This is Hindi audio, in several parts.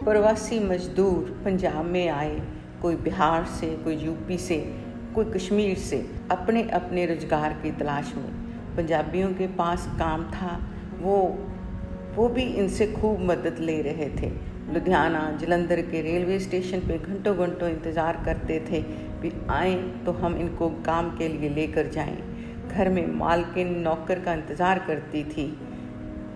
प्रवासी मजदूर पंजाब में आए, कोई बिहार से, कोई यूपी से, कोई कश्मीर से, अपने अपने रोज़गार की तलाश में। पंजाबियों के पास काम था, वो भी इनसे खूब मदद ले रहे थे। लुधियाना, जलंधर के रेलवे स्टेशन पे घंटों घंटों इंतज़ार करते थे कि आएँ तो हम इनको काम के लिए लेकर जाएं। घर में मालकिन नौकर का इंतज़ार करती थी।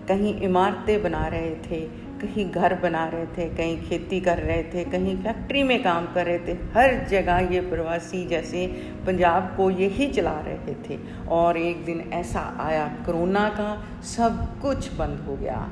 कहीं इमारतें बना रहे थे, कहीं घर बना रहे थे, कहीं खेती कर रहे थे, कहीं फैक्ट्री में काम कर रहे थे। हर जगह ये प्रवासी जैसे पंजाब को यही चला रहे थे। और एक दिन ऐसा आया कोरोना का, सब कुछ बंद हो गया।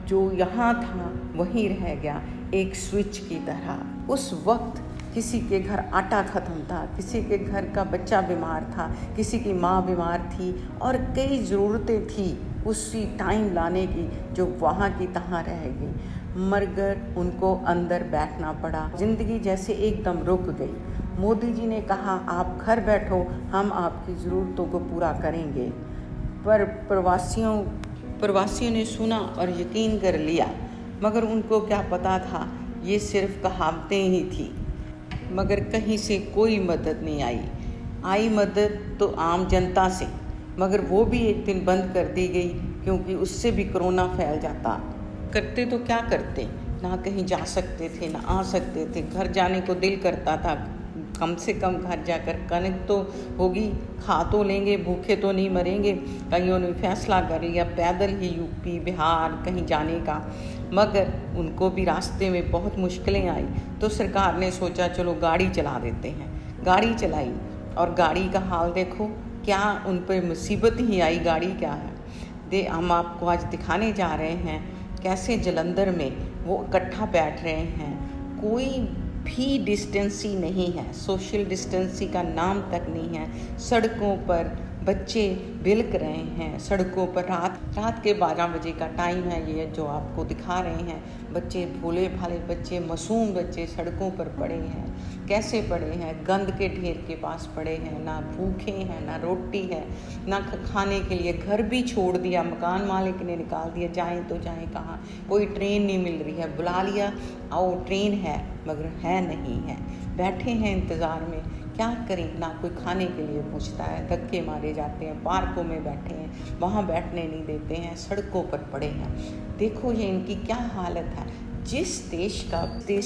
जो यहाँ था वहीं रह गया, एक स्विच की तरह। उस वक्त किसी के घर आटा ख़त्म था, किसी के घर का बच्चा बीमार था, किसी की माँ बीमार थी और कई ज़रूरतें थी उसी टाइम लाने की, जो वहाँ की तहाँ रह गई। मगर उनको अंदर बैठना पड़ा। ज़िंदगी जैसे एकदम रुक गई। मोदी जी ने कहा आप घर बैठो, हम आपकी ज़रूरतों को पूरा करेंगे। पर प्रवासियों ने सुना और यकीन कर लिया, मगर उनको क्या पता था ये सिर्फ कहावतें ही थी। मगर कहीं से कोई मदद नहीं आई मदद तो आम जनता से, मगर वो भी एक दिन बंद कर दी गई, क्योंकि उससे भी कोरोना फैल जाता। करते तो क्या करते, ना कहीं जा सकते थे, ना आ सकते थे। घर जाने को दिल करता था, कम से कम घर जाकर कनक तो होगी, खा तो लेंगे, भूखे तो नहीं मरेंगे। कईयों ने फैसला कर लिया पैदल ही यूपी, बिहार कहीं जाने का, मगर उनको भी रास्ते में बहुत मुश्किलें आई। तो सरकार ने सोचा चलो गाड़ी चला देते हैं। गाड़ी चलाई और गाड़ी का हाल देखो, क्या उन पर मुसीबत ही आई। गाड़ी क्या है, हम आपको आज दिखाने जा रहे हैं कैसे जलंधर में वो इकट्ठा बैठ रहे हैं। कोई भी डिस्टेंसी नहीं है, सोशल डिस्टेंसी का नाम तक नहीं है। सड़कों पर बच्चे बिलक रहे हैं, सड़कों पर रात के 12 बजे का टाइम है ये जो आपको दिखा रहे हैं। बच्चे, भोले भाले बच्चे, मासूम बच्चे सड़कों पर पड़े हैं। कैसे पड़े हैं, गंद के ढेर के पास पड़े हैं, ना भूखे हैं, ना रोटी है, ना खाने के लिए। घर भी छोड़ दिया, मकान मालिक ने निकाल दिया, जाएं तो जाएं कहाँ। कोई ट्रेन नहीं मिल रही है, बुला लिया आओ ट्रेन है, मगर है नहीं है। बैठे हैं इंतज़ार में, क्या करें, ना कोई खाने के लिए पूछता है। धक्के मारे जाते हैं, पार्कों में बैठे हैं, वहाँ बैठने नहीं देते हैं, सड़कों पर पड़े हैं। देखो ये इनकी क्या हालत है। जिस देश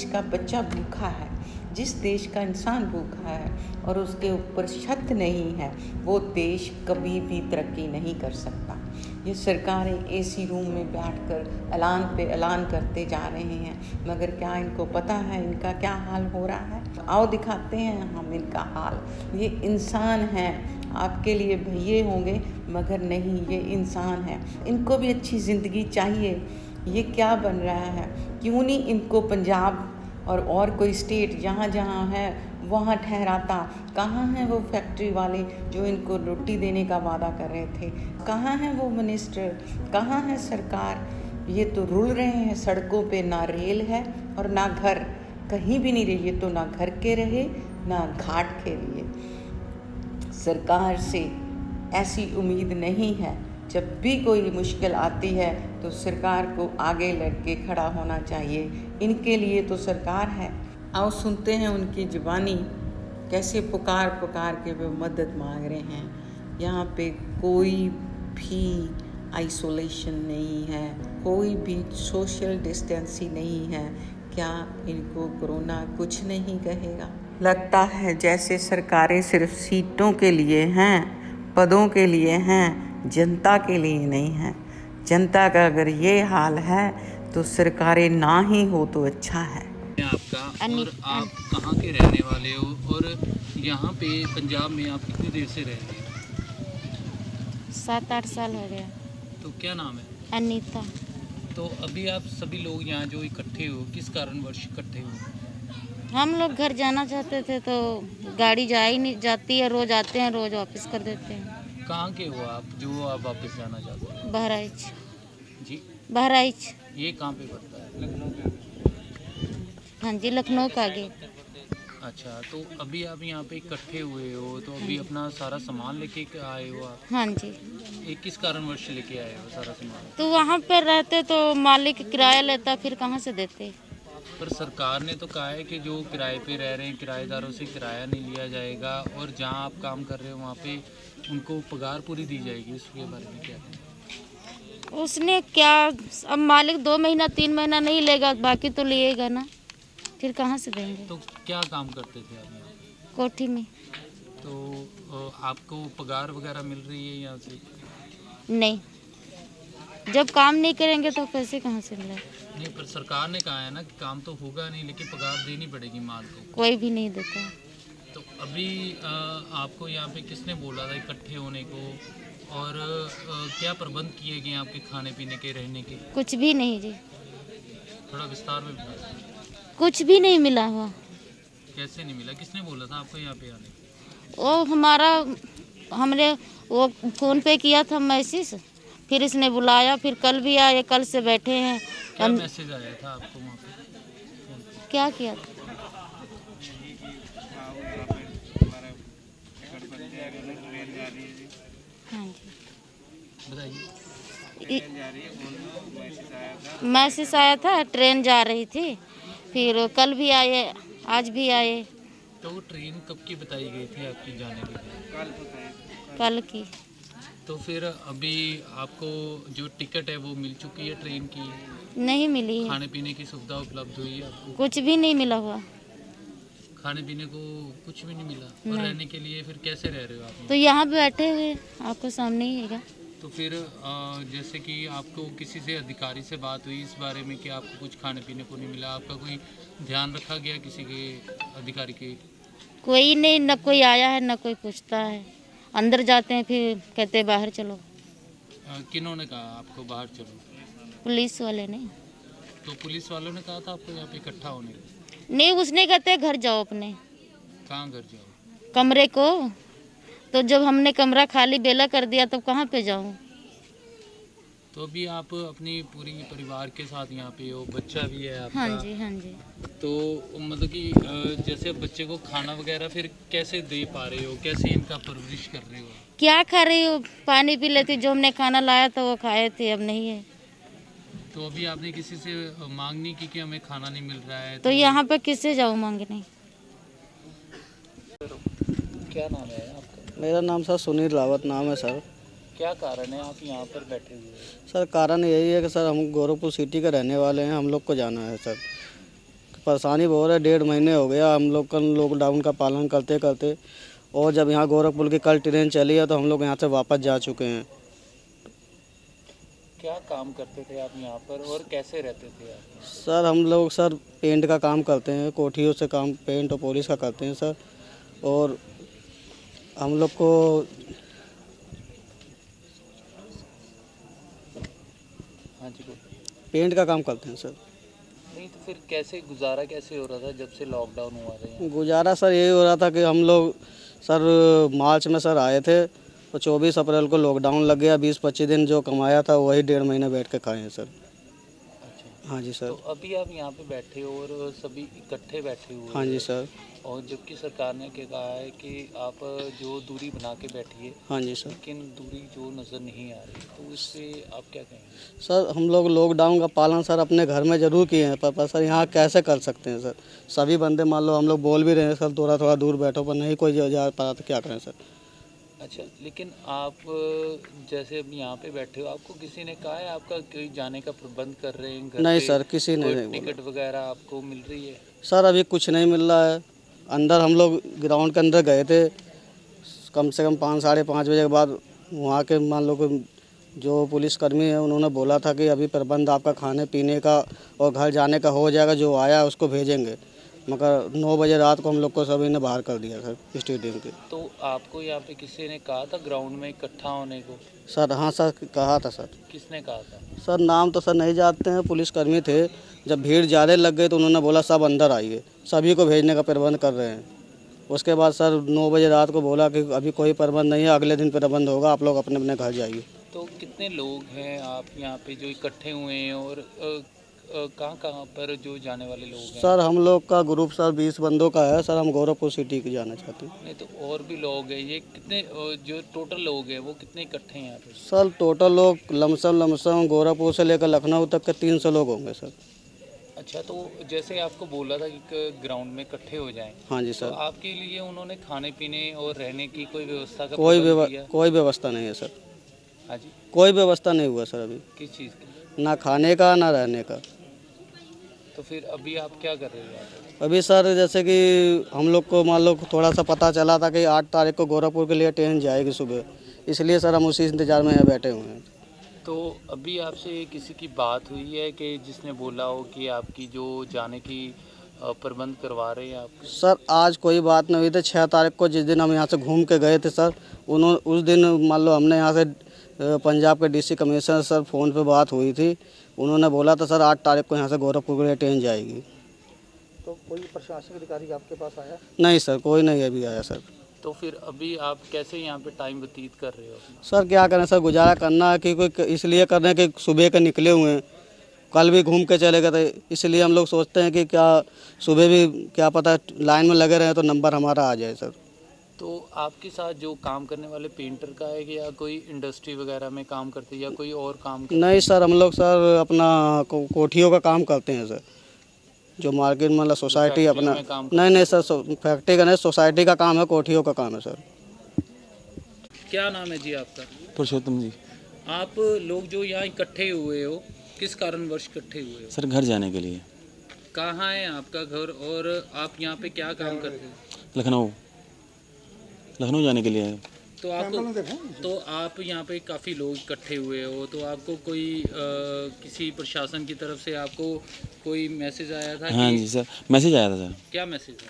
का बच्चा भूखा है, जिस देश का इंसान भूखा है और उसके ऊपर छत नहीं है, वो देश कभी भी तरक्की नहीं कर सकता। ये सरकारें एसी रूम में बैठकर ऐलान पे ऐलान करते जा रहे हैं, मगर क्या इनको पता है इनका क्या हाल हो रहा है। आओ दिखाते हैं हम इनका हाल। ये इंसान हैं, आपके लिए भैये होंगे मगर नहीं, ये इंसान है। इनको भी अच्छी ज़िंदगी चाहिए। ये क्या बन रहा है, क्यों नहीं इनको पंजाब और कोई स्टेट जहाँ जहाँ है वहाँ ठहराता। कहाँ हैं वो फैक्ट्री वाले जो इनको रोटी देने का वादा कर रहे थे, कहाँ हैं वो मिनिस्टर, कहाँ है सरकार। ये तो रुल रहे हैं सड़कों पे, ना रेल है और ना घर, कहीं भी नहीं रही। ये तो ना घर के रहे ना घाट के लिए। सरकार से ऐसी उम्मीद नहीं है। जब भी कोई मुश्किल आती है तो सरकार को आगे लड़के खड़ा होना चाहिए। इनके लिए तो सरकार है। आओ सुनते हैं उनकी ज़ुबानी, कैसे पुकार के वे मदद मांग रहे हैं। यहाँ पे कोई भी आइसोलेशन नहीं है, कोई भी सोशल डिस्टेंसी नहीं है। क्या इनको कोरोना कुछ नहीं कहेगा? लगता है जैसे सरकारें सिर्फ सीटों के लिए हैं, पदों के लिए हैं, जनता के लिए नहीं हैं। जनता का अगर ये हाल है तो सरकारें ना ही हो तो अच्छा है। आपका और आप कहाँ के रहने वाले हो, और यहाँ पे पंजाब में आप कितनी देर से रह रहे हो? 7-8 साल हो गया। तो क्या नाम है? अनीता। तो अभी आप सभी लोग यहाँ जो इकट्ठे हो, किस कारणवश इकट्ठे हो? हम लोग घर जाना चाहते थे तो गाड़ी जा ही नहीं जाती है, रोज आते हैं रोज वापस कर देते हैं। कहाँ के हो आप जो आप वापस जाना चाहते हो? बहराइच। जी, बहराइच। ये कहाँ पे पड़ता है? लखनऊ। हाँ जी, लखनऊ का आगे। अच्छा, तो अभी आप यहाँ पे इकट्ठे हुए हो, तो अभी अपना सारा सामान लेके आए हो आप? हाँ जी। ये किस कारणवश लेके आए हो सारा सामान? तो वहाँ पर रहते तो मालिक किराया लेता, फिर कहाँ से देते। पर सरकार ने तो कहा है कि जो किराए पे रह रहे हैं किराएदारों से किराया नहीं लिया जाएगा और जहां आप काम कर रहे हो वहां पे उनको पगार पूरी दी जाएगी। इसके बारे में क्या कहें? उसने क्या, अब मालिक 2 महीना 3 महीना नहीं लेगा, बाकी तो लिएगा ना, फिर कहाँ से देंगे। तो क्या काम करते थे आप यहाँ? कोठी में। तो आपको पगार वगैरह मिल रही है यहाँ से? नहीं, जब काम नहीं करेंगे तो पैसे कहाँ से मिले। नहीं, पर सरकार ने कहा है ना कि काम तो होगा नहीं लेकिन पगार देनी पड़ेगी माल को। कोई भी नहीं देता। तो अभी आपको यहाँ पे किसने बोला था इकट्ठे होने को, और क्या प्रबंध किए गए आपके खाने पीने के, रहने के? कुछ भी नहीं जी, थोड़ा विस्तार में बताइए। कुछ भी नहीं मिला हुआ। कैसे नहीं मिला? किसने बोला था आपको यहाँ पे आने को? हमने वो फ़ोन पे किया था मैसेज, फिर इसने बुलाया, फिर कल भी आए, कल से बैठे हैं। क्या मैसेज आया था आपको वहाँ पे? क्या किया था? हाँ जी, बताइए। मैसेज आया था, ट्रेन जा रही थी, फिर कल भी आए, आज भी आए। तो वो ट्रेन कब की बताई गई थी आपकी जाने के लिए? कल की। तो फिर अभी आपको जो टिकट है वो मिल चुकी है ट्रेन की? नहीं मिली है, खाने पीने की सुविधा उपलब्ध हुई है आपको? कुछ भी नहीं मिला हुआ। खाने पीने को कुछ भी नहीं मिला? और नहीं। रहने के लिए फिर कैसे रह रहे हो आप? तो यहाँ पे बैठे हुए आपको सामने ही है। तो फिर जैसे कि आपको किसी से अधिकारी से बात हुई इस बारे में कि आपको कुछ खाने पीने को नहीं मिला, आपका कोई ध्यान रखा गया किसी के अधिकारी के? कोई नहीं, न कोई आया है न कोई पूछता है। अंदर जाते हैं फिर कहते हैं बाहर चलो। किन्होंने कहा आपको बाहर चलो? पुलिस वाले ने। तो पुलिस वालों ने कहा था आपको यहाँ पे इकट्ठा होने को? नहीं, उसने कहते घर जाओ अपने कहाँ घर जाओ? कमरे को। तो जब हमने कमरा खाली बेला कर दिया तब कहाँ पे जाऊँ। तो अभी आप अपनी पूरी परिवार के साथ यहाँ पे हो, बच्चा भी है आपका? हाँ जी, हाँ जी। तो मतलब कि जैसे बच्चे को खाना वगैरह फिर कैसे दे पा रहे हो, कैसे इनका परवरिश कर रहे हो? क्या खा रही हो? पानी पी लेती, जो हमने खाना लाया था वो खाए थे, अब नहीं है। तो अभी आपने किसी से मांग नहीं की कि हमें खाना नहीं मिल रहा है? तो यहाँ पे किससे जाऊँ मांगने। क्या नाम है आपका? मेरा नाम सर सुनील रावत नाम है सर। क्या कारण है आप यहाँ पर बैठे हुए हैं? सर कारण यही है कि सर हम गोरखपुर सिटी के रहने वाले हैं, हम लोग को जाना है सर। परेशानी बहुत है, 1.5 महीने हो गया हम लोग का लॉकडाउन का पालन करते करते, और जब यहाँ गोरखपुर की कल ट्रेन चली है तो हम लोग यहाँ से वापस जा चुके हैं। क्या काम करते थे आप यहाँ पर और कैसे रहते थे आप? सर हम लोग सर पेंट का काम करते हैं, कोठियों से काम पेंट और पॉलिश का करते हैं सर। और हम लोग को हाँ जी बोलो। पेंट का काम करते हैं सर। नहीं तो फिर कैसे गुजारा कैसे हो रहा था जब से लॉकडाउन हुआ था? गुजारा सर यही हो रहा था कि हम लोग सर मार्च में सर आए थे तो 24 अप्रैल को लॉकडाउन लग गया। 20-25 दिन जो कमाया था वही 1.5 महीने बैठ के खाए हैं सर। अच्छा, हाँ जी सर। तो अभी आप यहाँ पे बैठे हो और सभी इकट्ठे बैठे हुए हाँ जी हो, सर। और जबकि सरकार ने क्या कहा है कि आप जो दूरी बना के बैठिए, हाँ जी सर। लेकिन दूरी जो नज़र नहीं आ रही, तो इससे आप क्या कहेंगे? सर हम लोग लॉकडाउन का पालन सर अपने घर में ज़रूर किए हैं, पर सर यहाँ कैसे कर सकते हैं सर। सभी बंदे मान लो हम लोग बोल भी रहे हैं सर थोड़ा थोड़ा दूर बैठो, पर नहीं कोई जा पा रहा तो क्या करें सर। अच्छा, लेकिन आप जैसे अब यहाँ पे बैठे हो, आपको किसी ने कहा है आपका कोई जाने का प्रबंध कर रहे हैं घर नहीं पे? सर, किसी ने कोई नहीं बोला। टिकट वगैरह आपको मिल रही है? सर अभी कुछ नहीं मिल रहा है। अंदर हम लोग ग्राउंड के अंदर गए थे कम से कम 5-5:30 बजे के बाद। वहाँ के मान लो कि जो पुलिसकर्मी है उन्होंने बोला था कि अभी प्रबंध आपका खाने पीने का और घर जाने का हो जाएगा, जो आया उसको भेजेंगे। मगर 9 बजे रात को हम लोग को सभी ने बाहर कर दिया सर स्टेडियम के। तो आपको यहाँ पे किसी ने कहा था ग्राउंड में इकट्ठा होने को? सर हाँ सर कहा था सर। किसने कहा था? सर नाम तो सर नहीं जानते हैं, पुलिसकर्मी थे। जब भीड़ ज़्यादा लग गई तो उन्होंने बोला सब अंदर आइए, सभी को भेजने का प्रबंध कर रहे हैं। उसके बाद सर 9 बजे रात को बोला कि अभी कोई प्रबंध नहीं है, अगले दिन प्रबंध होगा, आप लोग अपने अपने घर जाइए। तो कितने लोग हैं आप यहाँ पे जो इकट्ठे हुए हैं, और कहाँ पर जो जाने वाले लोग हैं? सर हम लोग का ग्रुप सर 20 बंदों का है सर। हम गोरखपुर सिटी की जाना चाहते हैं। नहीं तो और भी लोग हैं, ये कितने जो टोटल लोग हैं वो कितने इकट्ठे हैं यहाँ पे? सर टोटल लोग लमसम गोरखपुर से लेकर लखनऊ तक के 300 लोग होंगे सर। अच्छा, तो जैसे आपको बोला था कि ग्राउंड में इकट्ठे हो जाएं, हाँ जी तो सर। आपके लिए उन्होंने खाने पीने और रहने की कोई व्यवस्था का कोई प्रबंध किया? कोई व्यवस्था नहीं है सर, हाँ जी, कोई व्यवस्था नहीं हुआ सर अभी, किस चीज़ की? ना खाने का ना रहने का। तो फिर अभी आप क्या कर रहे हो यहाँ पे? अभी सर जैसे कि हम लोग को मान लो थोड़ा सा पता चला था कि 8 तारीख को गोरखपुर के लिए ट्रेन जाएगी सुबह, इसलिए सर हम उसी इंतज़ार में यहाँ बैठे हुए हैं। तो अभी आपसे किसी की बात हुई है कि जिसने बोला हो कि आपकी जो जाने की प्रबंध करवा रहे हैं आप? सर आज कोई बात नहीं हुई थी। 6 तारीख को जिस दिन हम यहाँ से घूम के गए थे सर, उन्होंने उस दिन मान लो हमने यहाँ से पंजाब के डीसी कमिश्नर सर फ़ोन पे बात हुई थी। उन्होंने बोला था सर 8 तारीख को यहाँ से गोरखपुर के लिए ट्रेन जाएगी। तो कोई प्रशासनिक अधिकारी आपके पास आया? नहीं सर, कोई नहीं अभी आया सर। तो फिर अभी आप कैसे यहाँ पे टाइम व्यतीत कर रहे हो अपना? सर क्या करें सर, गुजारा करना है कि कोई इसलिए कर रहे हैं कि सुबह के निकले हुए हैं, कल भी घूम के चले गए थे, इसलिए हम लोग सोचते हैं कि क्या सुबह भी क्या पता लाइन में लगे रहे तो नंबर हमारा आ जाए सर। तो आपके साथ जो काम करने वाले पेंटर का है कि या कोई इंडस्ट्री वगैरह में काम करते हैं या कोई और काम नहीं सर, हम लोग सर अपना कोठियों का काम करते हैं सर, जो मार्केट मतलब सोसाइटी अपना। में काम नहीं सर, फैक्ट्री का नहीं, सोसाइटी का काम है, कोठियों का काम है सर। क्या नाम है जी आपका? पुरुषोत्तम जी। आप लोग जो यहाँ इकट्ठे हुए हो, किस कारणवश इकट्ठे हुए हो? सर घर जाने के लिए। कहाँ है आपका घर और आप यहाँ पे क्या काम करते हो? लखनऊ जाने के लिए। तो आप यहाँ पे काफ़ी लोग इकट्ठे हुए हो, तो आपको कोई किसी प्रशासन की तरफ से आपको कोई मैसेज आया था? हाँ जी सर, मैसेज आया था सर। क्या मैसेज है?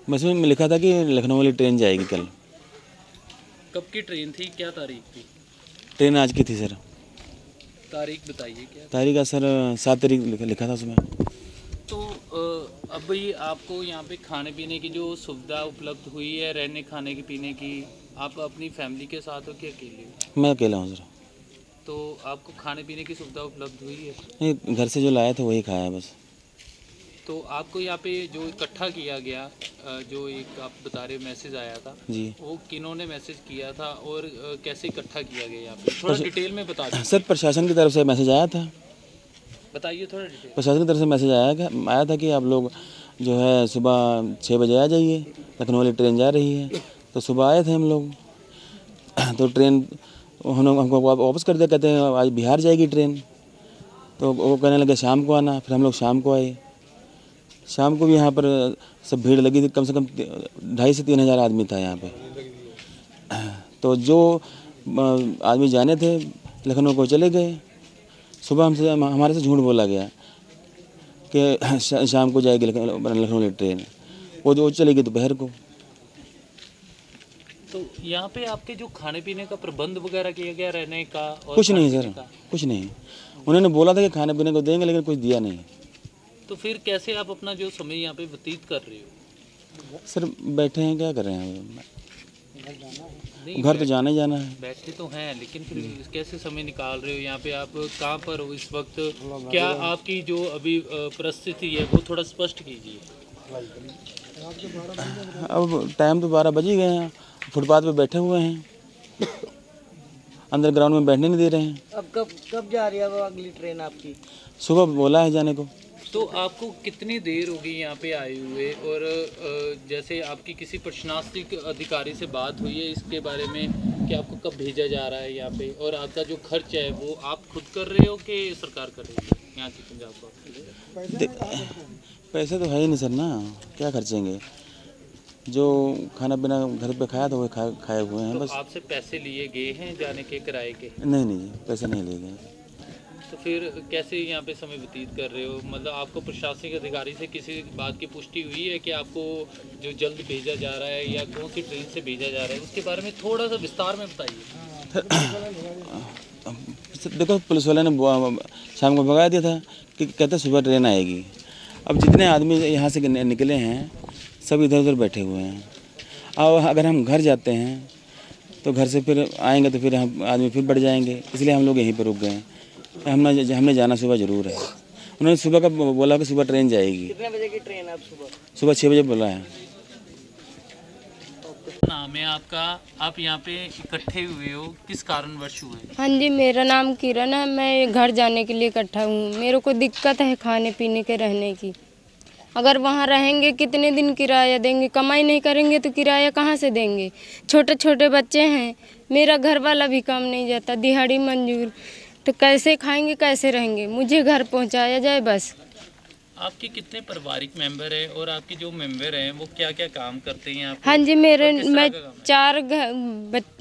मैसेज में लिखा था कि लखनऊ वाली ट्रेन जाएगी कल। कब की ट्रेन थी, क्या तारीख थी? ट्रेन आज की थी सर। तारीख बताइए क्या? तारीख का सर 7 तारीख लिखा था उसमें। तो अभी आपको यहाँ पे खाने पीने की जो सुविधा उपलब्ध हुई है, रहने खाने की पीने की, आप अपनी फैमिली के साथ हो कि अकेले हो? मैं अकेला हूँ सर। तो आपको खाने पीने की सुविधा उपलब्ध हुई है? नहीं, घर से जो लाया था वही खाया बस। तो आपको यहाँ पे जो इकट्ठा किया गया, जो एक आप बता रहे मैसेज आया था जी वो किन्होंने मैसेज किया था और कैसे इकट्ठा किया गया यहाँ पे, थोड़ा डिटेल में बता दीजिए। सर प्रशासन की तरफ से मैसेज आया था। बताइए थोड़ा डिटेल। प्रशासन की तरफ से मैसेज आया था कि आप लोग जो है सुबह 6 बजे आ जाइए, लखनऊ वाली ट्रेन जा रही है। तो सुबह आए थे हम लोग, तो ट्रेन हमको वापस कर दिया, कहते हैं आज बिहार जाएगी ट्रेन। तो वो कहने लगे शाम को आना। फिर हम लोग शाम को आए। शाम को भी यहाँ पर सब भीड़ लगी थी, कम से कम 2,500 से 3,000 आदमी था यहाँ पे। तो जो आदमी जाने थे लखनऊ को चले गए। सुबह हमसे हमारे से झूठ बोला गया कि शाम को जाएगी लखनऊ वाली ट्रेन, वो चलेगी दोपहर को। तो यहाँ पे आपके जो खाने पीने का प्रबंध वगैरह किया गया, रहने का और कुछ नहीं खाने सर, पीने का? कुछ नहीं। उन्होंने बोला था कि खाने पीने को देंगे, लेकिन कुछ दिया नहीं। तो फिर कैसे आप अपना जो समय यहाँ पे व्यतीत कर रहे हो? सर बैठे हैं, क्या कर रहे हैं? नहीं, घर तो जाना ही जाना है। बैठे तो हैं, लेकिन फिर कैसे समय निकाल रहे हो यहाँ पे? आप कहाँ पर हो इस वक्त? क्या आपकी जो अभी परिस्थिति है वो थोड़ा स्पष्ट कीजिए। अब टाइम तो 12 बज ही गए हैं, फुटपाथ पे बैठे हुए हैं, अंदर ग्राउंड में बैठने नहीं दे रहे हैं। अब कब जा रही है वो अगली ट्रेन आपकी? सुबह बोला है जाने को। तो आपको कितनी देर होगी यहाँ पे आए हुए, और जैसे आपकी किसी प्रशासनिक अधिकारी से बात हुई है इसके बारे में कि आपको कब भेजा जा रहा है यहाँ पे, और आपका जो खर्च है वो आप खुद कर रहे हो कि सरकार कर रही है यहाँ की पंजाब का? पैसे तो है ही नहीं सर ना, क्या खर्चेंगे? जो खाना पीना घर पे खाया था वो खाए हुए हैं तो बस। आपसे पैसे लिए गए हैं जाने के किराए के? नहीं पैसे नहीं लिए गए। तो फिर कैसे यहाँ पे समय व्यतीत कर रहे हो? मतलब आपको प्रशासनिक अधिकारी से किसी बात की पुष्टि हुई है कि आपको जो जल्द भेजा जा रहा है या कौन सी ट्रेन से भेजा जा रहा है, उसके बारे में थोड़ा सा विस्तार में बताइए। देखो पुलिस वाले ने शाम को भगा दिया था कि कहते सुबह ट्रेन आएगी। अब जितने आदमी यहाँ से निकले हैं सब इधर उधर बैठे हुए हैं। और अगर हम घर जाते हैं तो घर से फिर आएंगे तो फिर हम आदमी फिर बढ़ जाएंगे, इसलिए हम लोग यहीं पर रुक गए। हमने जाना सुबह ज़रूर है। उन्होंने सुबह का बोला कि सुबह ट्रेन जाएगी। कितने बजे की ट्रेन है अब सुबह? सुबह 6 बजे बोला है। नाम है आपका? आप यहाँ पे इकट्ठे हुए हो, किस कारणवश हुए? हाँ जी, मेरा नाम किरण है। मैं घर जाने के लिए इकट्ठा हूँ। मेरे को दिक्कत है खाने पीने के, रहने की। अगर वहाँ रहेंगे कितने दिन किराया देंगे? कमाई नहीं करेंगे तो किराया कहाँ से देंगे? छोटे छोटे बच्चे हैं, मेरा घर वाला भी काम नहीं जाता, दिहाड़ी मंजूर, तो कैसे खाएंगे, कैसे रहेंगे? मुझे घर पहुँचाया जाए बस। आपके कितने पारिवारिक मेंबर हैं और आपके जो मेंबर हैं वो क्या क्या काम करते हैं यहाँ पे? हाँ जी, और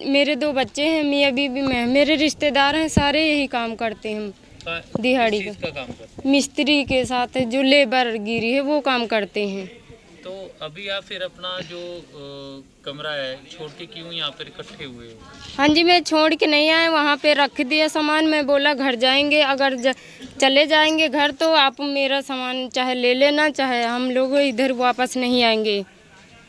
मेरे 2 बच्चे हैं, मियाँ बीबी में। मेरे रिश्तेदार हैं, सारे यही काम करते हैं। दिहाड़ी किस चीज़ का काम करते हैं? मिस्त्री के साथ जो लेबर गिरी है वो काम करते हैं। तो अभी आप फिर अपना जो कमरा है छोड़ के क्यों यहाँ पर इकट्ठे हुए हो? हाँ जी, मैं छोड़ के नहीं आए, वहाँ पे रख दिया सामान। मैं बोला घर जाएंगे, अगर चले जाएंगे घर तो आप मेरा सामान चाहे ले लेना, चाहे हम लोग इधर वापस नहीं आएंगे।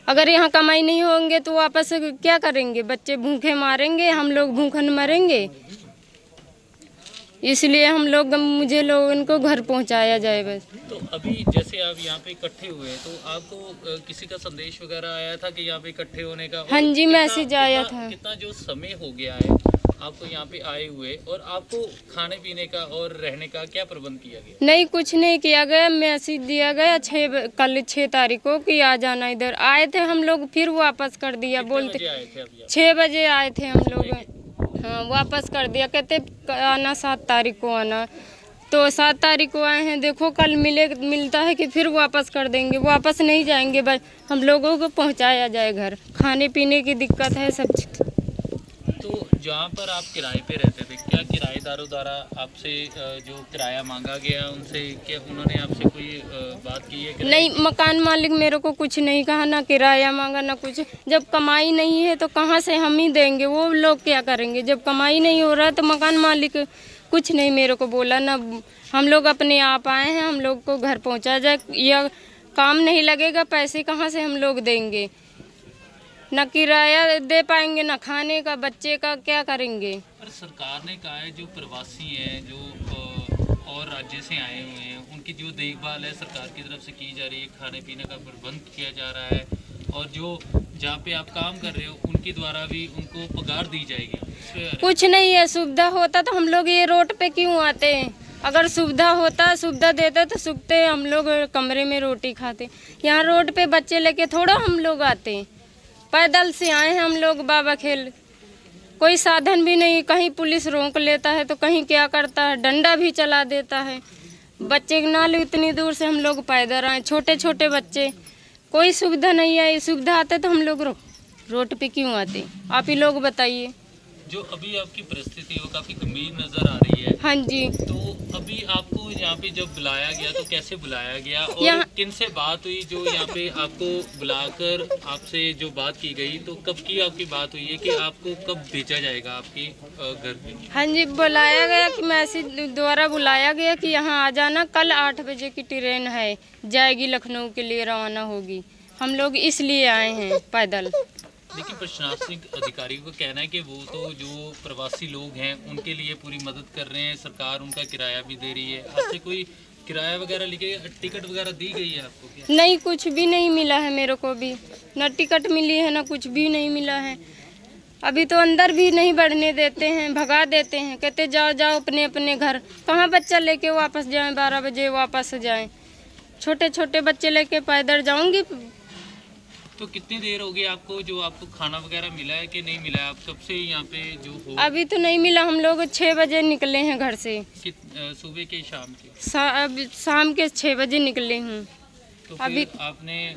अगर यहाँ कमाई नहीं होंगे तो वापस क्या करेंगे? बच्चे भूखे मारेंगे, हम लोग भूखन मरेंगे। इसलिए मुझे लोगों को घर पहुँचाया जाए बस। तो अभी जैसे आप यहाँ पे इकट्ठे हुए तो आपको किसी का संदेश वगैरह आया था कि यहाँ पे इकट्ठे होने का? हाँ जी, मैसेज आया था। कितना जो समय हो गया है आपको यहाँ पे आए हुए, और आपको खाने पीने का और रहने का क्या प्रबंध किया गया? नहीं, कुछ नहीं किया गया। मैसेज दिया गया कल 6 तारीख को कि आ जाना इधर। आए थे हम लोग, फिर वापस कर दिया। बोलते 6 बजे आए थे हम लोग, हाँ वापस कर दिया। कहते आना 7 तारीख को आना, तो 7 तारीख को आए हैं। देखो कल मिलता है कि फिर वापस कर देंगे। वापस नहीं जाएंगे, बस हम लोगों को पहुंचाया जाए घर। खाने पीने की दिक्कत है सब चीज़। तो जहाँ पर आप किराए पे रहते थे, क्या किराएदारों द्वारा आपसे जो किराया मांगा गया उनसे, क्या उन्होंने आपसे कोई बात की है? नहीं, मकान मालिक मेरे को कुछ नहीं कहा, ना किराया मांगा ना कुछ। जब कमाई नहीं है तो कहाँ से हम ही देंगे? वो लोग क्या करेंगे? जब कमाई नहीं हो रहा तो मकान मालिक कुछ नहीं मेरे को बोला ना। हम लोग अपने आप आए हैं, हम लोग को घर पहुँचा जाए। या काम नहीं लगेगा, पैसे कहाँ से हम लोग देंगे? ना किराया दे पाएंगे, ना खाने का, बच्चे का क्या करेंगे? पर सरकार ने कहा है जो प्रवासी हैं, जो और राज्य से आए हुए हैं, उनकी जो देखभाल है सरकार की तरफ से की जा रही है, खाने पीने का प्रबंध किया जा रहा है, और जो जहाँ पे आप काम कर रहे हो उनके द्वारा भी उनको पगार दी जाएगी। कुछ नहीं है। सुविधा होता तो हम लोग ये रोड पे क्यों आते हैं? अगर सुविधा होता, सुविधा देता तो सुखते हम लोग कमरे में रोटी खाते। यहाँ रोड पे बच्चे लेके थोड़ा हम लोग आते हैं, पैदल से आए हैं हम लोग बाबा खेल। कोई साधन भी नहीं, कहीं पुलिस रोक लेता है तो कहीं क्या करता है, डंडा भी चला देता है। बच्चे नाल इतनी दूर से हम लोग पैदल आए, छोटे छोटे बच्चे। कोई सुविधा नहीं है। सुविधा आते तो हम लोग रोड पे क्यों आते? आप ही लोग बताइए। जो अभी आपकी परिस्थिति वो काफ़ी गंभीर नज़र आ रही है। हाँ जी। तो अभी आपको यहाँ पे जब बुलाया गया तो कैसे बुलाया गया, और किन से बात हुई जो यहाँ पे आपको बुलाकर आपसे जो बात की गई? तो कब की आपकी बात हुई है कि आपको कब भेजा जाएगा आपके घर पे? हाँ जी, बुलाया गया कि मैसेज द्वारा बुलाया गया कि यहाँ आ जाना, कल 8 बजे की ट्रेन है, जाएगी लखनऊ के लिए, रवाना होगी। हम लोग इसलिए आए हैं पैदल। लेकिन प्रशासनिक अधिकारी को कहना है कि वो तो जो प्रवासी लोग हैं उनके लिए पूरी मदद कर रहे हैं, सरकार उनका किराया भी दे रही है। आपसे कोई किराया वगैरह लेके टिकट वगैरह दी गई है आपको क्या? नहीं, कुछ भी नहीं मिला है मेरे को भी, ना टिकट मिली है ना कुछ भी नहीं मिला है। अभी तो अंदर भी नहीं बढ़ने देते हैं, भगा देते हैं, कहते जाओ जाओ अपने अपने घर। कहाँ बच्चा लेके वापस जाएं? 12 बजे वापस जाएं? छोटे छोटे बच्चे लेके पैदल जाऊंगी। तो कितनी देर हो गई आपको जो आपको खाना वगैरह मिला है कि नहीं मिला है? आप कब से यहाँ पे जो हो? अभी तो नहीं मिला। हम लोग 6 बजे निकले हैं घर से। सुबह के शाम के? शाम के 6 बजे निकले हूँ। तो अभी आपने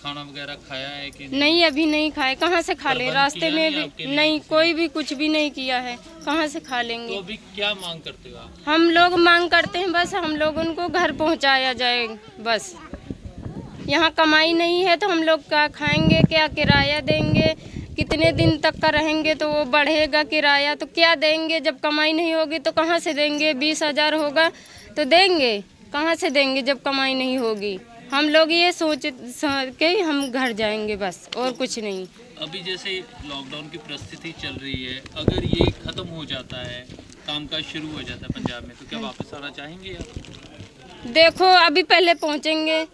खाना वगैरह खाया है कि नहीं? अभी नहीं खाए। कहाँ से खा ले? रास्ते में भी नहीं, कोई भी कुछ भी नहीं किया है, कहाँ से खा लेंगे? तो अभी क्या मांग करते हो आप? हम लोग मांग करते हैं बस हम लोग उनको घर पहुँचाया जाए बस। यहाँ कमाई नहीं है तो हम लोग क्या खाएंगे, क्या किराया देंगे? कितने दिन तक का रहेंगे तो वो बढ़ेगा किराया, तो क्या देंगे? जब कमाई नहीं होगी तो कहाँ से देंगे? 20,000 होगा तो देंगे, कहाँ से देंगे जब कमाई नहीं होगी? हम लोग ये सोच के हम घर जाएंगे बस, और कुछ नहीं। अभी जैसे लॉकडाउन की परिस्थिति चल रही है, अगर ये ख़त्म हो जाता है, कामकाज शुरू हो जाता है पंजाब में, तो क्या वापस आना चाहेंगे आप? देखो अभी पहले पहुँचेंगे,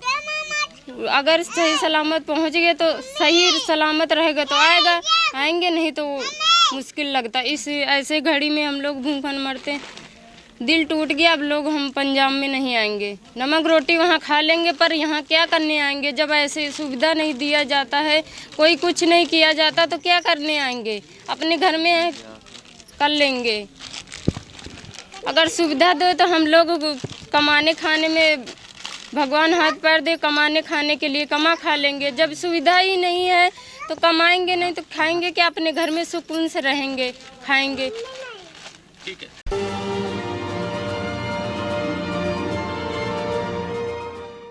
अगर सही सलामत पहुंच गए तो सही सलामत रहेगा तो आएगा, आएंगे नहीं तो मुश्किल लगता। इस ऐसे घड़ी में हम लोग भूखन मरते हैं। दिल टूट गया, अब लोग हम पंजाब में नहीं आएंगे। नमक रोटी वहाँ खा लेंगे, पर यहाँ क्या करने आएंगे जब ऐसे सुविधा नहीं दिया जाता है, कोई कुछ नहीं किया जाता तो क्या करने आएंगे। अपने घर में कर लेंगे। अगर सुविधा दो तो हम लोग कमाने खाने में भगवान हाथ पैर दे, कमाने खाने के लिए कमा खा लेंगे। जब सुविधा ही नहीं है तो कमाएंगे नहीं तो खाएंगे क्या, अपने घर में सुकून से रहेंगे, खाएंगे। ठीक है।